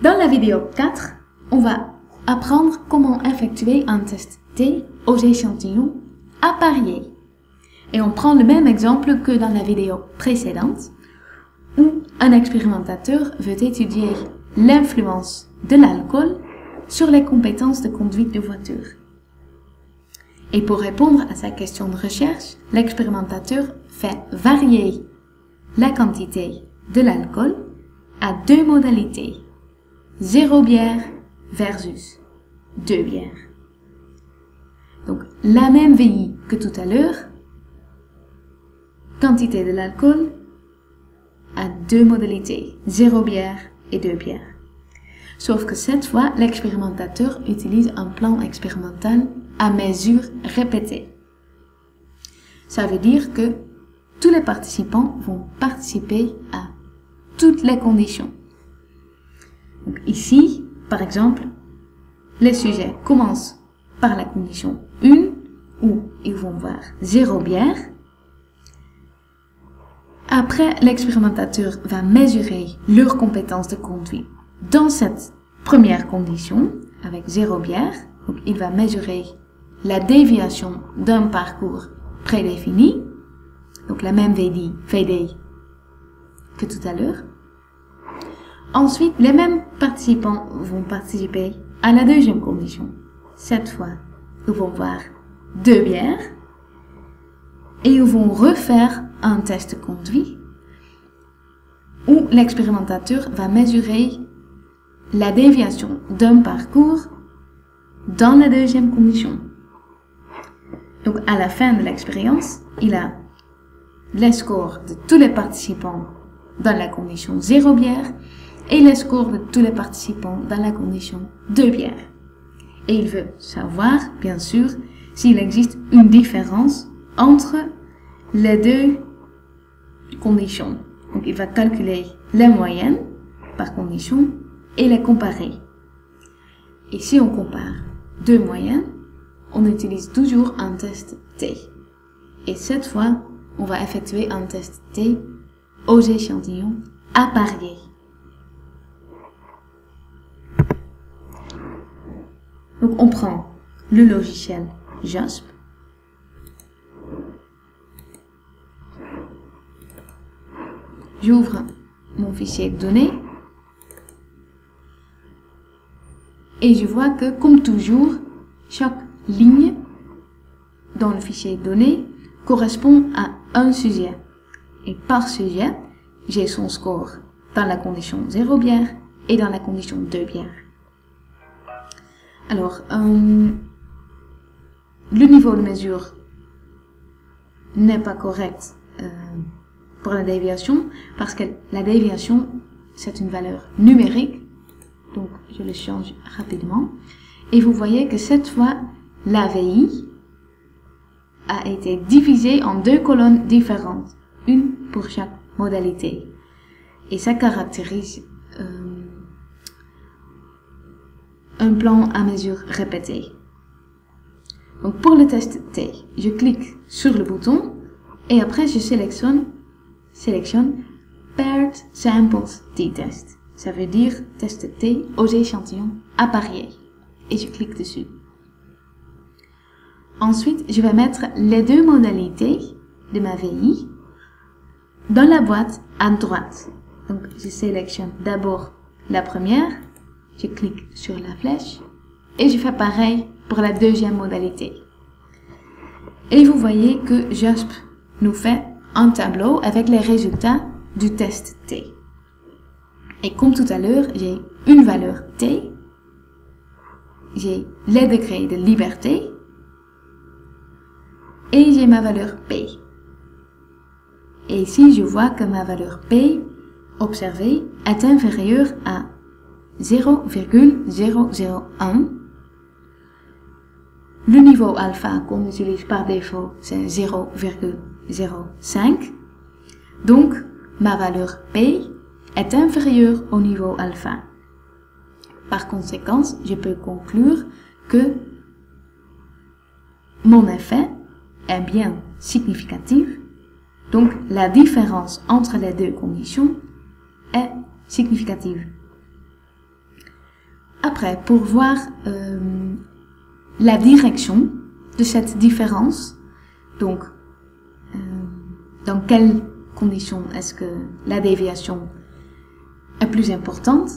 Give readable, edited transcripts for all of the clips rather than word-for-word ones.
Dans la vidéo 4, on va apprendre comment effectuer un test T aux échantillons appariés. Et on prend le même exemple que dans la vidéo précédente, où un expérimentateur veut étudier l'influence de l'alcool sur les compétences de conduite de voiture. Et pour répondre à sa question de recherche, l'expérimentateur fait varier la quantité de l'alcool à deux modalités, 0 bière versus 2 bières. Donc, la même VI que tout à l'heure, quantité de l'alcool à deux modalités, 0 bière et 2 bières. Sauf que cette fois, l'expérimentateur utilise un plan expérimental à mesure répétée. Ça veut dire que tous les participants vont participer à toutes les conditions. Donc ici, par exemple, les sujets commencent par la condition 1, où ils vont voir 0 bière. Après, l'expérimentateur va mesurer leurs compétences de conduite dans cette première condition, avec 0 bière. Donc, il va mesurer la déviation d'un parcours prédéfini, donc la même VD que tout à l'heure. Ensuite, les mêmes participants vont participer à la deuxième condition. Cette fois, ils vont voir 2 bières et ils vont refaire un test de conduite où l'expérimentateur va mesurer la déviation d'un parcours dans la deuxième condition. Donc, à la fin de l'expérience, il a les scores de tous les participants dans la condition 0 bière et les scores de tous les participants dans la condition 2 bières. Et il veut savoir, bien sûr, s'il existe une différence entre les deux conditions. Donc, il va calculer les moyennes par condition et les comparer. Et si on compare deux moyennes, on utilise toujours un test T. Et cette fois, on va effectuer un test T aux échantillons appariés. Donc, on prend le logiciel JASP. J'ouvre mon fichier de données. Et je vois que, comme toujours, chaque ligne dans le fichier de données correspond à un sujet. Et par sujet, j'ai son score dans la condition 0 bière et dans la condition 2 bières. Alors, le niveau de mesure n'est pas correct pour la déviation parce que la déviation, c'est une valeur numérique. Donc, je le change rapidement. Et vous voyez que cette fois, la VI a été divisée en deux colonnes différentes, une pour chaque modalité. Et ça caractérise un plan à mesure répétée. Donc, pour le test T, je clique sur le bouton et après, je sélectionne Paired Samples T-Test. Ça veut dire test T aux échantillons appariés. Et je clique dessus. Ensuite, je vais mettre les deux modalités de ma VI dans la boîte à droite. Donc, je sélectionne d'abord la première, je clique sur la flèche et je fais pareil pour la deuxième modalité. Et vous voyez que JASP nous fait un tableau avec les résultats du test T. Et comme tout à l'heure, j'ai une valeur T, j'ai les degrés de liberté et j'ai ma valeur P. Et ici, je vois que ma valeur P observée est inférieure à 0,001. Le niveau alpha qu'on utilise par défaut, c'est 0,05. Donc, ma valeur P est inférieure au niveau alpha. Par conséquent, je peux conclure que mon effet est bien significatif. Donc, la différence entre les deux conditions est significative. Après, pour voir la direction de cette différence, donc dans quelles conditions est-ce que la déviation est plus importante,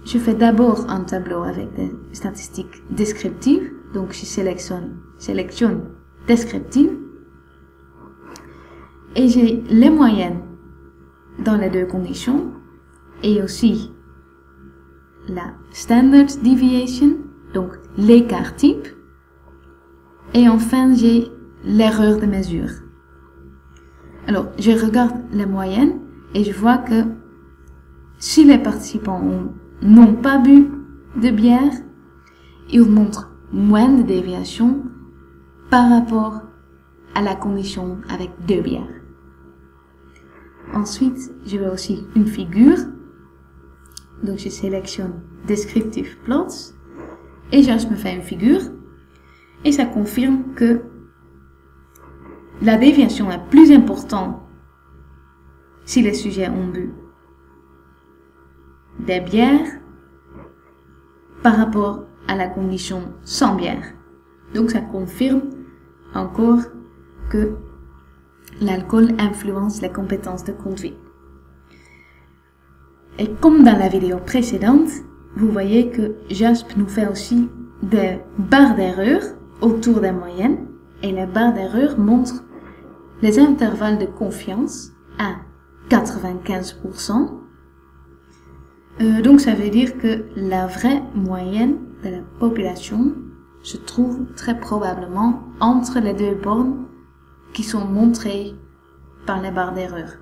je fais d'abord un tableau avec des statistiques descriptives, donc je sélectionne descriptive, et j'ai les moyennes dans les deux conditions, et aussi la standard deviation, donc l'écart type, et enfin j'ai l'erreur de mesure. Alors, je regarde les moyennes et je vois que si les participants n'ont pas bu de bière, ils montrent moins de déviation par rapport à la condition avec 2 bières. Ensuite, je veux aussi une figure. Donc, je sélectionne Descriptive Plots et je me fais une figure et ça confirme que la déviation est plus importante si les sujets ont bu des bières par rapport à la condition sans bière. Donc, ça confirme encore que l'alcool influence les compétences de conduite. Et comme dans la vidéo précédente, vous voyez que JASP nous fait aussi des barres d'erreur autour des moyennes et les barres d'erreur montrent les intervalles de confiance à 95%. Donc ça veut dire que la vraie moyenne de la population se trouve très probablement entre les deux bornes qui sont montrées par les barres d'erreur,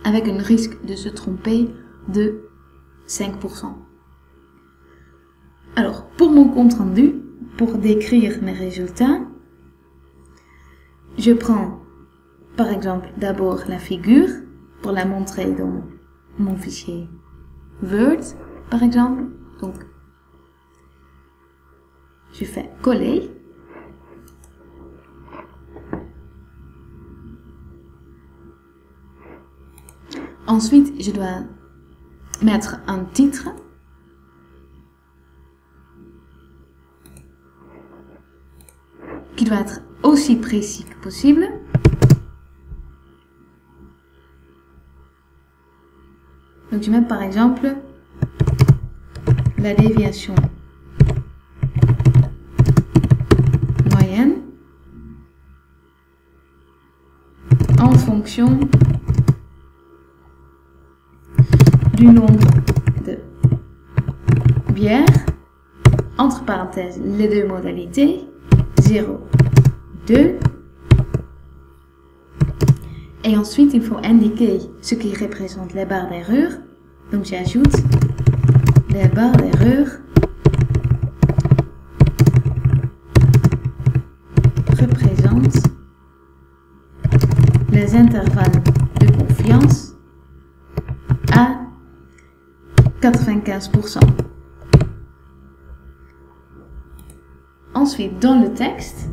avec un risque de se tromper de 5%. Alors, pour mon compte rendu, pour décrire mes résultats, je prends par exemple d'abord la figure pour la montrer dans mon fichier Word, par exemple. Donc, je fais coller. Ensuite, je dois mettre un titre. Qui doit être aussi précis que possible. Donc, je mets par exemple la déviation moyenne en fonction du nombre de bières, entre parenthèses, les deux modalités, 0, 2. Et ensuite, il faut indiquer ce qui représente les barres d'erreur. Donc, j'ajoute les barres d'erreur représentent les intervalles de confiance à 95%. Ensuite, dans le texte,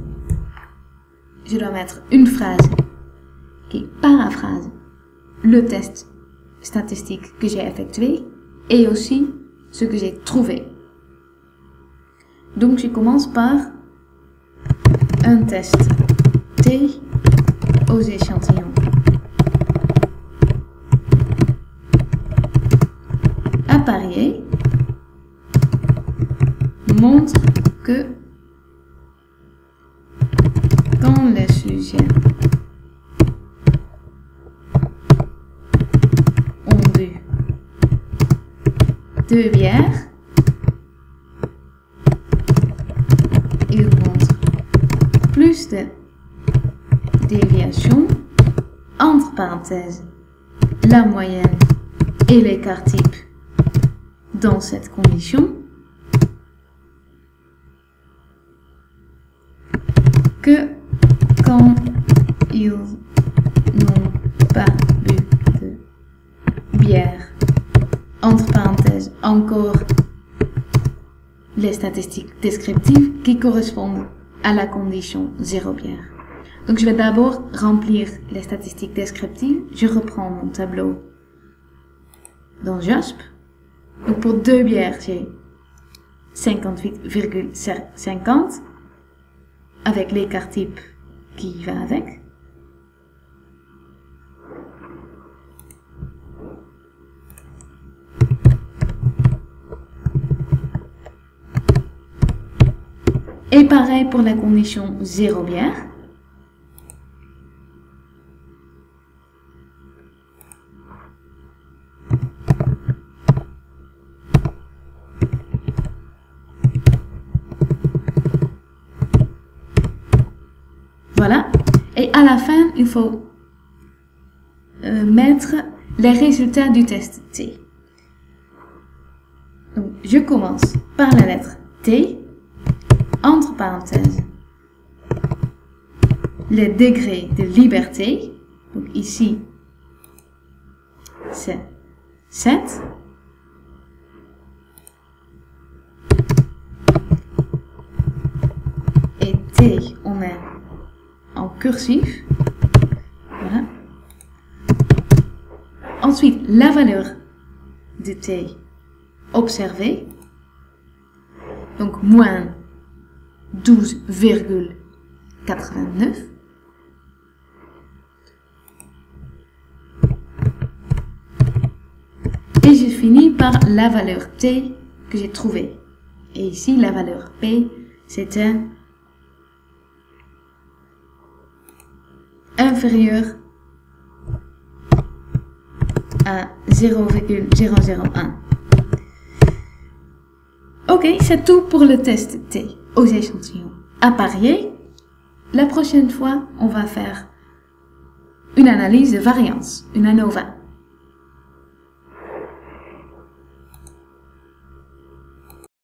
je dois mettre une phrase qui paraphrase le test statistique que j'ai effectué et aussi ce que j'ai trouvé. Donc, je commence par un test T aux échantillons à parier montre que quand les sujets ont bu 2 bières, ils montrent plus de déviation, entre parenthèses, la moyenne et l'écart type dans cette condition, que quand ils n'ont pas bu de bière, entre parenthèses, encore les statistiques descriptives qui correspondent à la condition 0 bière. Donc, je vais d'abord remplir les statistiques descriptives. Je reprends mon tableau dans JASP. Donc pour 2 bières, j'ai 58,50 avec l'écart type qui va avec. Et pareil pour la condition 0 bière. Voilà. Et à la fin, il faut mettre les résultats du test T. Donc, je commence par la lettre T. Entre parenthèses, les degrés de liberté. Donc ici, c'est 7. Et T, on met en cursif. Voilà. Ensuite, la valeur de T observée. Donc, moins 12,89. Et je finis par la valeur T que j'ai trouvée. Et ici, la valeur P, c'était inférieur à 0,001. Ok, c'est tout pour le test T aux échantillons. À parier, la prochaine fois, on va faire une analyse de variance, une ANOVA.